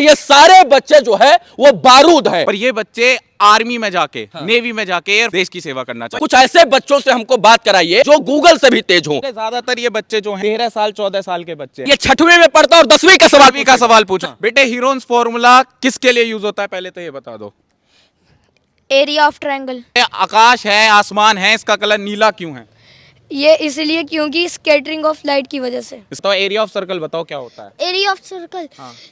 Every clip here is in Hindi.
और ये सारे बच्चे जो है वो बारूद हैं। पर ये बच्चे आर्मी में जाके, नेवी में जाके देश की सेवा करना चाहते कुछ ऐसे बच्चों से हमको बात कराइए जो गूगल से भी तेज हों। ज्यादातर ये बच्चे जो हैं 13 साल 14 साल के बच्चे ये 6वीं में पढ़ता और 10वीं का सवाल पूछा। बेटे हीरोन्स फॉर्मूला किसके लिए यूज होता है, पहले तो ये बता दो। Area of triangle. आकाश है, आसमान है, इसका कलर नीला क्यों है? ये इसलिए क्योंकि स्कैटरिंग ऑफ लाइट की वजह से। इसका एरिया ऑफ सर्कल बताओ क्या होता है? Area of circle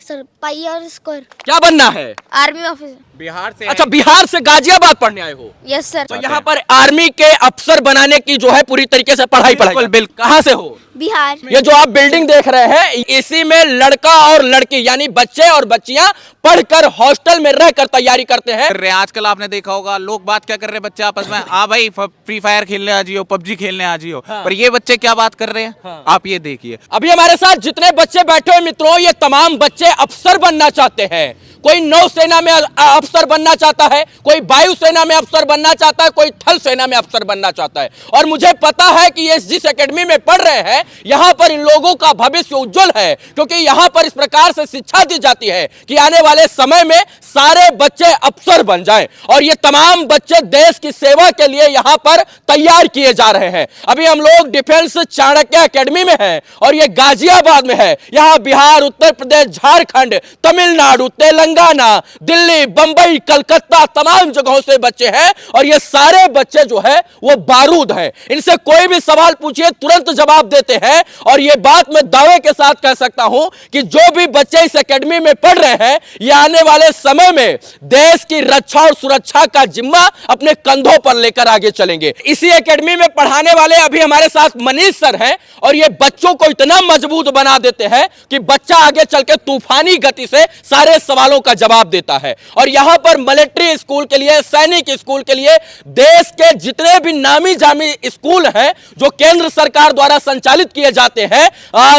sir pi r square. क्या बनना है? Army officer. बिहार से अच्छा, बिहार से गाजियाबाद पढ़ने आए हो? Yes sir. तो यहाँ पर आर्मी के अफसर बनाने की जो है पूरी तरीके से पढ़ाई बिल्कुल। कहाँ से हो? बिहार। ये जो आप बिल्डिंग देख रहे हैं इसी में लड़का और लड़की यानी बच्चे और बच्चियां पढ़कर हॉस्टल में रहकर तैयारी करते हैं। आजकल आपने देखा होगा लोग बात क्या कर रहे हैं बच्चे आपस में, हाँ भाई फ्री फायर खेलने आ जियो, पबजी खेलने आ जियो। पर ये बच्चे क्या बात कर रहे हैं आप ये देखिए। अभी हमारे साथ जितने बच्चे बैठे हुए मित्रों, ये तमाम बच्चे अफसर बनना चाहते हैं। कोई नौसेना में अफसर बनना चाहता है, कोई वायुसेना में अफसर बनना चाहता है, कोई थल सेना में अफसर बनना चाहता है। और मुझे पता है कि ये जिस एकेडमी में पढ़ रहे हैं यहाँ पर इन लोगों का भविष्य उज्जवल है, क्योंकि यहाँ पर इस प्रकार से शिक्षा दी जाती है कि आने वाले समय में सारे बच्चे अफसर बन जाएं। और ये तमाम बच्चे देश की सेवा के लिए यहाँ पर तैयार किए जा रहे हैं। अभी हम लोग डिफेंस चाणक्य एकेडमी में हैं और ये गाजियाबाद में है। यहाँ बिहार, उत्तर प्रदेश, झारखंड, तमिलनाडु, तेलंगाना, दिल्ली, बंबई, कलकत्ता तमाम जगहों से बच्चे हैं। और ये सारे बच्चे जो है वो बारूद हैं। इनसे कोई भी सवाल पूछिए तुरंत जवाब देते हैं। और ये बात मैं दावे के साथ कह सकता हूं कि जो भी बच्चे इस एकेडमी में पढ़ रहे हैं ये आने वाले समय में देश की रक्षा और सुरक्षा का जिम्मा अपने कंधों पर लेकर आगे चलेंगे। इसी एकेडमी में पढ़ाने वाले अभी हमारे साथ मनीष सर हैं और ये बच्चों को इतना मजबूत बना देते हैं कि बच्चा आगे चलकर तूफानी गति से सारे सवालों का जवाब देता है। और यहां पर मिलिट्री स्कूल के लिए, सैनिक स्कूल के लिए देश के जितने भी नामी जामी स्कूल हैं जो केंद्र सरकार द्वारा संचालित किए जाते हैं,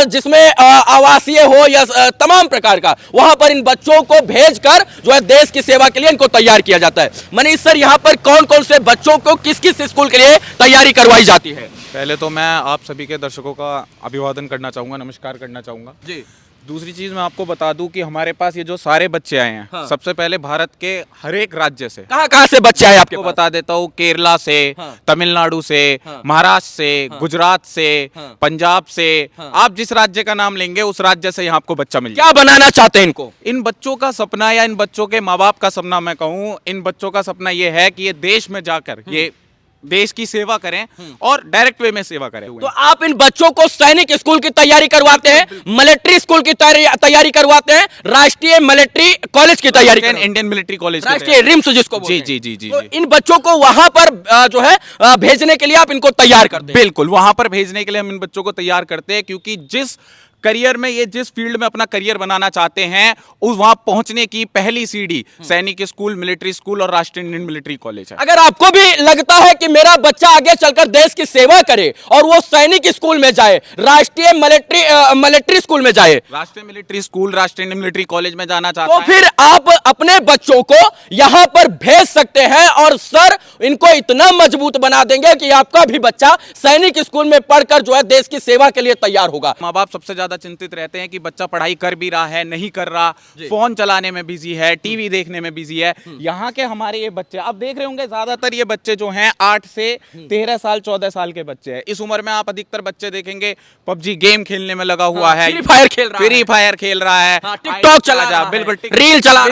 जिसमें आवासीय हो या तमाम प्रकार का, वहां पर इन बच्चों को भेजकर जो है देश की सेवा के लिए इनको तैयार किया जाता है। मनीष सर, यहाँ पर कौन कौन से बच्चों को किस किस स्कूल के लिए तैयारी करवाई जाती है? पहले तो मैं आप सभी के दर्शकों का अभिवादन करना चाहूंगा, नमस्कार करना चाहूंगा जी। दूसरी चीज मैं आपको बता दूं कि हमारे पास ये जो सारे बच्चे आए हैं सबसे पहले भारत के हर एक राज्य से। कहां से बच्चे आए आपके पास? बता देता हूँ, केरला से, तमिलनाडु से, महाराष्ट्र से, गुजरात से, पंजाब से, आप जिस राज्य का नाम लेंगे उस राज्य से यहाँ आपको बच्चा मिल जाएगा। क्या बनाना चाहते हैं इनको? इन बच्चों का सपना या इन बच्चों के माँ बाप का सपना मैं कहूँ, इन बच्चों का सपना ये है कि ये देश में जाकर ये देश की सेवा करें और डायरेक्ट वे में सेवा करें। तो आप इन बच्चों को सैनिक स्कूल की तैयारी करवाते हैं, मिलिट्री स्कूल की तैयारी करवाते हैं, राष्ट्रीय मिलिट्री कॉलेज की तैयारी, इंडियन मिलिट्री कॉलेज, राष्ट्रीय रिम्स जिसको जी जी जी जी, तो इन बच्चों को वहां पर जो है भेजने के लिए आप इनको तैयार करते हैं? बिल्कुल, वहां पर भेजने के लिए हम इन बच्चों को तैयार करते हैं, क्योंकि जिस करियर में ये जिस फील्ड में अपना करियर बनाना चाहते हैं उस वहां पहुंचने की पहली सीढ़ी सैनिक स्कूल, मिलिट्री स्कूल और राष्ट्रीय इंडियन मिलिट्री कॉलेज है। अगर आपको भी लगता है कि मेरा बच्चा आगे चलकर देश की सेवा करे और वो सैनिक स्कूल में जाए, राष्ट्रीय मिलिट्री स्कूल में जाए, राष्ट्रीय मिलिट्री स्कूल, राष्ट्रीय इंडियन मिलिट्री कॉलेज में जाना चाहता है, तो फिर आप अपने बच्चों को यहां पर भेज सकते हैं और सर इनको इतना मजबूत बना देंगे कि आपका भी बच्चा सैनिक स्कूल में पढ़कर जो है देश की सेवा के लिए तैयार होगा। माँ बाप सबसे ज्यादा चिंतित रहते हैं कि बच्चा पढ़ाई कर भी रहा है, नहीं कर रहा, फोन चलाने में बिजी है, टीवी देखने में बिजी है। यहाँ के हमारे ये बच्चे आप देख रहे होंगे, ज्यादातर ये बच्चे जो हैं 8 से 13 साल 14 साल के बच्चे हैं। इस उम्र में आप अधिकतर बच्चे देखेंगे पबजी गेम खेलने में लगा हुआ है, फ्री फायर खेल रहा है, टिकटॉक चला रहा है, बिल्कुल रील चला,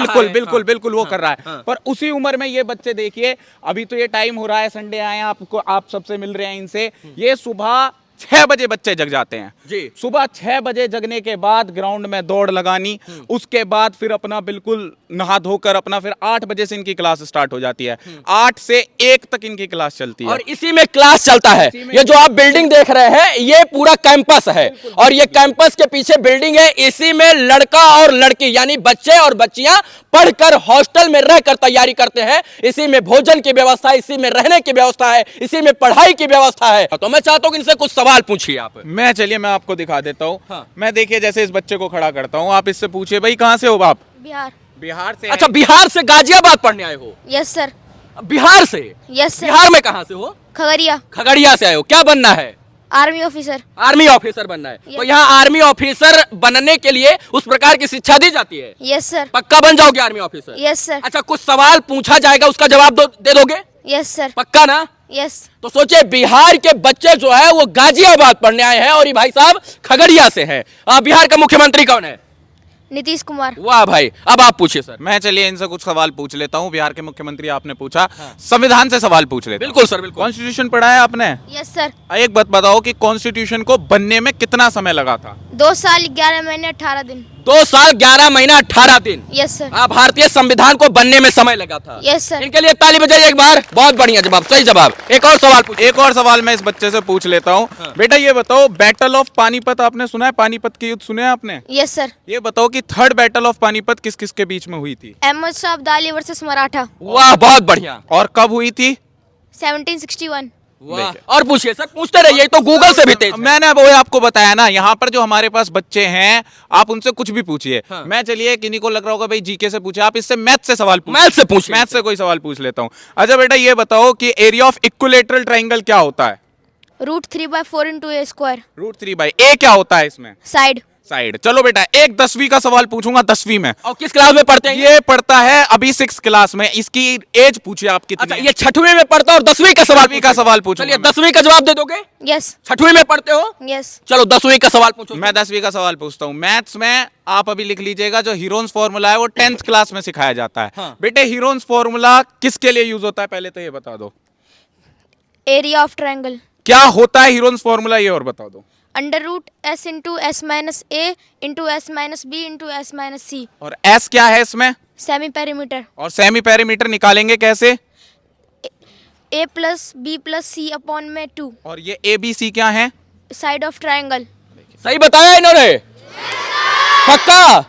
बिल्कुल वो कर रहा है। पर उसी उम्र में ये बच्चे देखिए, अभी तो ये टाइम हो रहा है, संडे आए आपको, आप सबसे मिल रहे हैं इनसे, ये सुबह 6 बजे बच्चे जग जाते हैं जी। सुबह 6 बजे जगने के बाद ग्राउंड में दौड़ लगानी, उसके बाद फिर अपना बिल्कुल नहा धोकर अपना फिर 8 बजे से इनकी क्लास स्टार्ट हो जाती है। 8 से 1 तक इनकी क्लास चलती है और इसी में क्लास चलता है। ये जो आप बिल्डिंग देख रहे हैं ये पूरा कैंपस है और ये कैंपस के पीछे बिल्डिंग है। इसी में लड़का और लड़की यानी बच्चे और बच्चियां पढ़कर हॉस्टल में रहकर तैयारी करते हैं। इसी में भोजन की व्यवस्था, इसी में रहने की व्यवस्था है, इसी में पढ़ाई की व्यवस्था है। तो मैं चाहता हूं कि इनसे कुछ सवाल पूछिए आप। चलिए मैं आपको दिखा देता हूँ। मैं देखिए जैसे इस बच्चे को खड़ा करता हूँ, आप इससे पूछिए भाई कहाँ से हो आप? बिहार। बिहार से? अच्छा, बिहार से गाजियाबाद पढ़ने आए हो? Yes sir. बिहार से? Yes sir. बिहार में कहाँ से हो? खगड़िया। खगड़िया से आए हो, क्या बनना है? Army officer. आर्मी ऑफिसर बनना है। Yes. तो यहाँ आर्मी ऑफिसर बनने के लिए उस प्रकार की शिक्षा दी जाती है। Yes sir. पक्का बन जाओगे आर्मी ऑफिसर? Yes sir. अच्छा, कुछ सवाल पूछा जाएगा, उसका जवाब दे दोगे? Yes sir. पक्का ना? यस। तो सोचिए, बिहार के बच्चे जो है वो गाजियाबाद पढ़ने आए हैं और ये भाई साहब खगड़िया से हैं। बिहार का मुख्यमंत्री कौन है? नीतीश कुमार। वाह भाई, अब आप पूछिए सर। मैं चलिए इनसे कुछ सवाल पूछ लेता हूँ। बिहार के मुख्यमंत्री आपने पूछा, संविधान से सवाल पूछ लेता हूं। बिल्कुल सर, बिल्कुल। कॉन्स्टिट्यूशन पढ़ा है आपने? Yes sir. एक बात बताओ कि कॉन्स्टिट्यूशन को बनने में कितना समय लगा था? 2 साल 11 महीने 18 दिन। 2 साल 11 महीना 18 दिन। Yes sir. भारतीय संविधान को बनने में समय लगा था। Yes sir. इनके लिए ताली बजाइए एक बार। बहुत बढ़िया जवाब, सही जवाब। एक और सवाल पूछिए। एक और सवाल मैं इस बच्चे से पूछ लेता हूँ। बेटा ये बताओ, बैटल ऑफ पानीपत आपने सुना है? पानीपत की युद्ध सुने हैं आपने? Yes sir. ये बताओ कि थर्ड बैटल ऑफ पानीपत किस किस के बीच में हुई थी? अहमद शाह अब्दाली वर्सेस मराठा। वाह, बहुत बढ़िया। और कब हुई थी? 1761। वाह, और पूछिए सर, पूछते रहिए, तो गूगल से भी तेज है। मैंने वो आपको बताया ना, यहाँ पर जो हमारे पास बच्चे हैं, आप उनसे कुछ भी पूछिए। मैं चलिए किन्हीं को लग रहा होगा भाई जीके से पूछे, आप इससे मैथ से सवाल पूछिए। मैथ से पूछिए। मैथ से कोई सवाल पूछ लेता हूँ। अच्छा बेटा ये बताओ कि एरिया ऑफ इक्विलेटरल ट्राइंगल क्या होता है? √3/4 into a square। √3/a क्या होता है इसमें? साइड। साइड। चलो बेटा, एक 10वीं का सवाल पूछूंगा, 10वीं में। और किस क्लास में पढ़ते हैं ये पढ़ता है अभी 6th क्लास में। इसकी एज पूछिए आप कितनी अच्छा, है? ये 6वीं में पढ़ता है और 10वीं का सवाल 10वीं का सवाल पूछूंगा चलिए मैं। 10वीं का जवाब दे दोगे? यस। 6वीं में पढ़ते हो? यस। चलो 10वीं का सवाल पूछो। मैं 10वीं का सवाल पूछता हूँ। मैथ्स में आप अभी लिख लीजिएगा, जो हीरोन्स फॉर्मूला है वो 10th क्लास में सिखाया जाता है। हाँ। बेटे हीरोन्स फॉर्मूला किसके लिए यूज होता है, पहले तो ये बता दो। Area of triangle. क्या होता है हीरोन्स फॉर्मूला, ये और बता दो। √s into s minus a into s minus b into s minus c। और एस क्या है इसमें? Semi perimeter. और सेमी पेरीमीटर निकालेंगे कैसे? a plus b plus c upon में 2। और ये ए बी सी क्या है? Side of triangle. सही बताया इन्होंने? पक्का?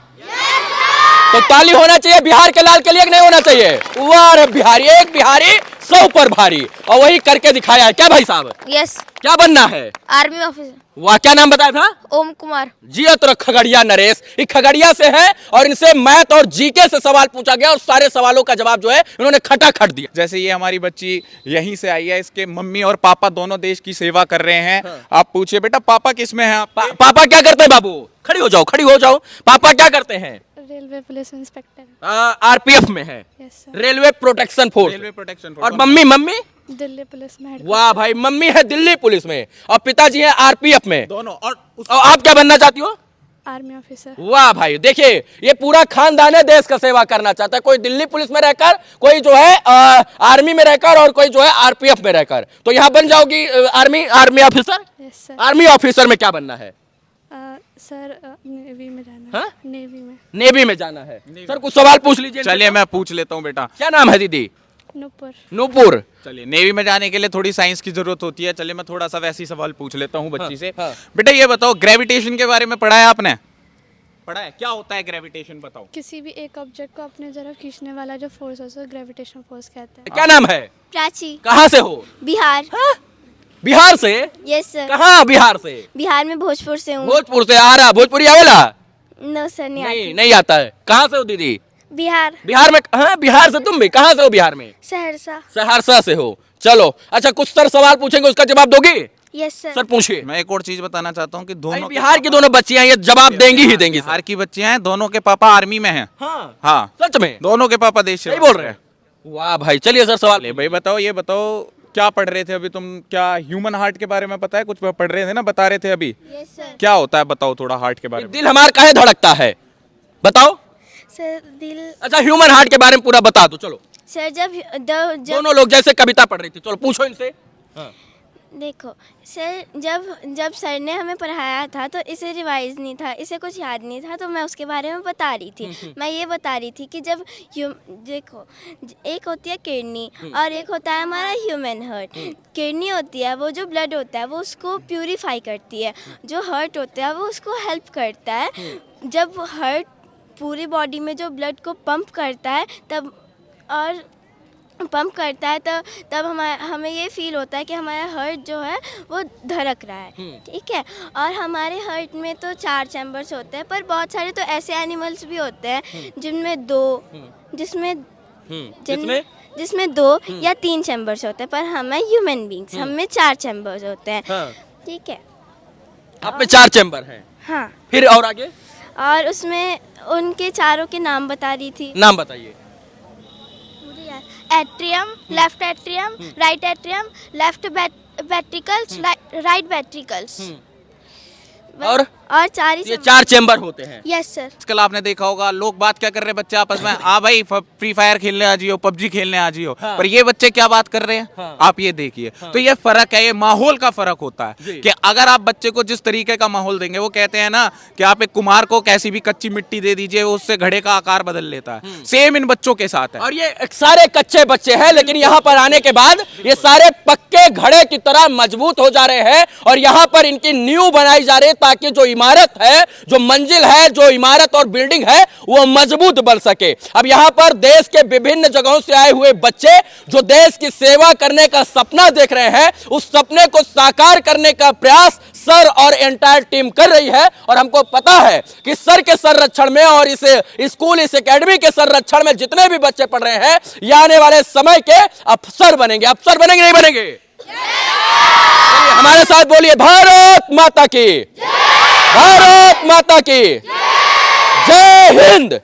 तो ताली होना चाहिए बिहार के लाल के लिए कि नहीं होना चाहिए? वाह रे बिहारी, एक बिहारी 100 पर भारी, और वही करके दिखाया है। क्या भाई साहब, यस। क्या बनना है? Army officer. वाह, क्या नाम बताया था? ओम कुमार। जिया तो खगड़िया नरेश, ये खगड़िया से है और इनसे मैथ और जीके से सवाल पूछा गया और सारे सवालों का जवाब जो है इन्होंने खटाखट दिया। जैसे ये हमारी बच्ची यहीं से आई है, इसके मम्मी और पापा दोनों देश की सेवा कर रहे हैं। आप पूछिए बेटा, पापा किस में है आप? पापा क्या करते हैं? बाबू खड़ी हो जाओ, खड़ी हो जाओ। पापा क्या करते हैं? Railway police inspector. आरपीएफ में है, yes sir. Railway protection force. Railway protection और मम्मी? मम्मी दिल्ली पुलिस में। वाह भाई, मम्मी है दिल्ली पुलिस में और पिताजी है आरपीएफ में। दोनों। और आप क्या बनना चाहती हो? Army officer. वाह भाई, देखिए ये पूरा खानदान है देश का सेवा करना चाहता है। कोई दिल्ली पुलिस में रहकर, कोई जो है आर्मी में रहकर, और कोई जो है आरपीएफ में रहकर। तो यहाँ बन जाओगी army officer. Yes sir. Army officer में क्या बनना है? सर नेवी में जाना हाँ? है। नेवी में। नेवी में जाना है। सर कुछ सवाल पूछ लीजिए। चलिए मैं पूछ लेता हूँ बेटा। क्या नाम है दीदी? नूपुर। नूपुर। चलिए, नेवी में जाने के लिए थोड़ी साइंस की जरूरत होती है। चलिए मैं थोड़ा सा वैसी सवाल पूछ लेता हूँ बच्ची से। हाँ। बेटा ये बताओ, ग्रेविटेशन के बारे में पढ़ा है आपने? पढ़ा है? क्या होता है ग्रेविटेशन, बताओ। किसी भी एक ऑब्जेक्ट को अपने तरफ खींचने वाला जो फोर्स होता है ग्रेविटेशनल फोर्स कहते हैं। क्या नाम है? प्राची। कहाँ से हो? बिहार। बिहार से? Yes sir. कहाँ बिहार से? बिहार में भोजपुर से हूँ। भोजपुर से। आ रहा भोजपुरी आवेला? नो सर नहीं आती। नहीं आता है। कहाँ से हो दीदी? बिहार। बिहार में? हाँ, बिहार से। तुम भी कहाँ से हो बिहार में? सहरसा। सहरसा से हो। चलो अच्छा, कुछ सर सवाल पूछेंगे, उसका जवाब दोगे? Yes sir. सर पूछिए। मैं एक और चीज बताना चाहता हूँ कि दोनों बिहार की दोनों बच्चियां ये जवाब देंगी ही देंगी। बिहार की बच्चियां हैं, दोनों के पापा आर्मी में हैं। हाँ हाँ, सच में? दोनों के पापा देश सही बोल रहे हैं। वाह भाई, चलिए सर सवाल। ले भाई बताओ, ये बताओ क्या पढ़ रहे थे अभी तुम? क्या ह्यूमन हार्ट के बारे में पता है? कुछ पढ़ रहे थे ना, बता रहे थे अभी। Yes sir. क्या होता है बताओ थोड़ा हार्ट के बारे में। दिल हमारा काहे धड़कता है, बताओ। सर दिल। अच्छा, ह्यूमन हार्ट के बारे में पूरा बता दो। चलो सर जब दोनों लोग जैसे कविता पढ़ रही थी, चलो पूछो इनसे। देखो सर, जब सर ने हमें पढ़ाया था तो इसे रिवाइज नहीं था, इसे कुछ याद नहीं था, तो मैं उसके बारे में बता रही थी। मैं ये बता रही थी कि जब देखो, एक होती है किडनी और एक होता है हमारा ह्यूमन हार्ट। किडनी होती है वो जो ब्लड होता है वो उसको प्यूरिफाई करती है, जो हार्ट होता है वो उसको हेल्प करता है। जब हार्ट पूरी बॉडी में जो ब्लड को पंप करता है तब हमें ये फील होता है कि हमारा हार्ट जो है वो धड़क रहा है। ठीक है। और हमारे हार्ट में तो 4 चैम्बर्स होते हैं, पर बहुत सारे तो ऐसे एनिमल्स भी होते हैं जिनमें 2 या 3 चैम्बर्स होते हैं, पर हमें ह्यूमन बींग्स हमें 4 चैम्बर्स होते हैं। ठीक है। आप में 4 चैम्बर हैं, हाँ, फिर और आगे और उसमें उनके चारों के नाम बता रही थी। नाम बताइए। Atrium, left atrium, right atrium, left ventricles, right ventricles. और 4 ही ये 4 चैम्बर होते हैं। Yes sir. आजकल आपने देखा होगा लोग बात क्या कर रहे हैं बच्चे आपस में, हाँ भाई फ्री फायर खेलने आ जियो, पबजी खेलने आ जियो, हाँ। पर ये बच्चे क्या बात कर रहे हैं, हाँ। आप ये देखिए। तो ये फर्क है, ये माहौल का फर्क होता है जी। कि अगर आप बच्चे को जिस तरीके का माहौल देंगे, वो कहते हैं ना कि आप एक कुम्हार को कैसी भी कच्ची मिट्टी दे दीजिए, उससे घड़े का आकार बदल लेता है, सेम इन बच्चों के साथ है। और ये सारे कच्चे बच्चे हैं, लेकिन यहाँ पर आने के बाद ये सारे पक्के घड़े की तरह मजबूत हो जा रहे हैं और यहाँ पर इनकी नींव बनाई जा रही है ताकि जो इमारत है, जो मंजिल है, जो इमारत और बिल्डिंग है, वो मजबूत बन सके। अब यहाँ पर देश के विभिन्न जगहों से आए हुए बच्चे जो देश की सेवा करने का सपना देख रहे हैं, उस सपने को साकार करने का प्रयास सर और एंटायर टीम कर रही है। और हमको पता है कि सर के संरक्षण में और इस स्कूल, इस एकेडमी के संरक्षण में जितने भी बच्चे पढ़ रहे हैं, ये आने वाले समय के अफसर बनेंगे। अफसर बनेंगे नहीं बनेंगे? चलिए हमारे साथ बोलिए, भारत माता की, भारत माता की जय हिंद।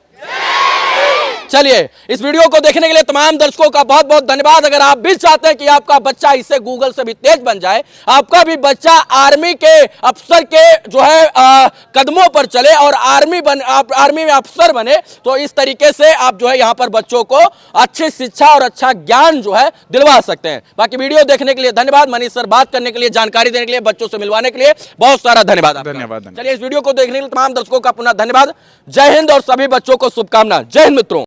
चलिए, इस वीडियो को देखने के लिए तमाम दर्शकों का बहुत बहुत धन्यवाद। अगर आप भी चाहते हैं कि आपका बच्चा इससे गूगल से भी तेज बन जाए, आपका भी बच्चा आर्मी के अफसर के जो है कदमों पर चले और आर्मी में अफसर बने, तो इस तरीके से आप जो है यहाँ पर बच्चों को अच्छी शिक्षा और अच्छा ज्ञान जो है दिलवा सकते हैं। बाकी वीडियो देखने के लिए धन्यवाद। मनीष सर बात करने के लिए, जानकारी देने के लिए, बच्चों से मिलवाने के लिए बहुत सारा धन्यवाद आपका। धन्यवाद। चलिए, इस वीडियो को देखने के लिए तमाम दर्शकों का पुनः धन्यवाद। जय हिंद और सभी बच्चों को शुभकामना। जय हिंद मित्रों।